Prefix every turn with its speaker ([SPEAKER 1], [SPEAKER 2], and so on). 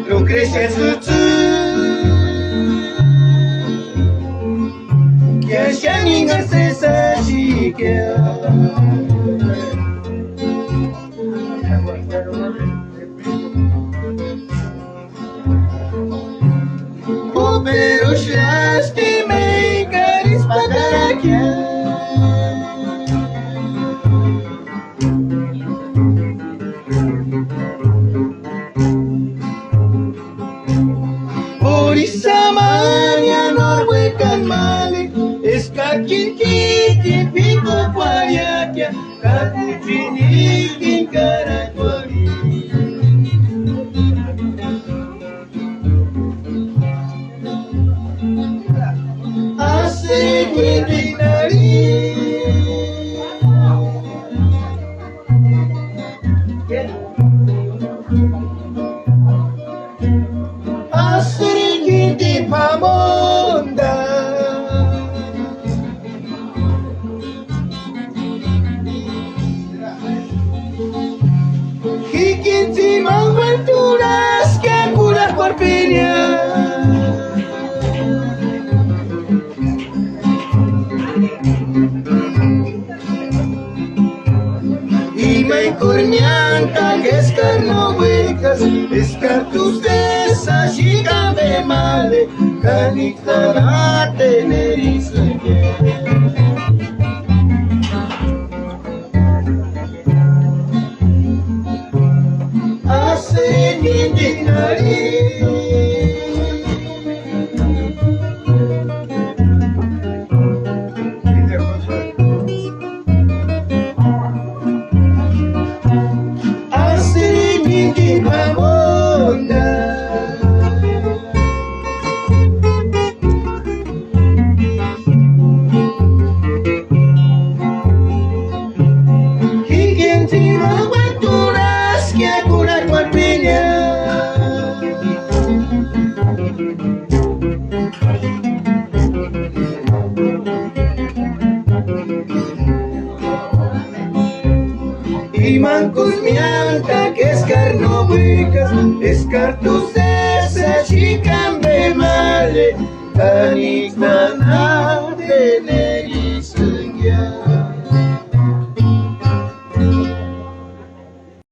[SPEAKER 1] Lucrecia Tsitsiki, pero lastimei caris patarakia. Orisamania norwekan male, eskakin piko kwariakia, kakuchinikin karakwari. Asri pamonda, hikinti mangventuras que curar por piña. Cornianca que escarno huecas, escartus de esa chica de male, canictará tener hace ni y mancos mianta que escarno huecas, escartus esa chica me male, canicana tener.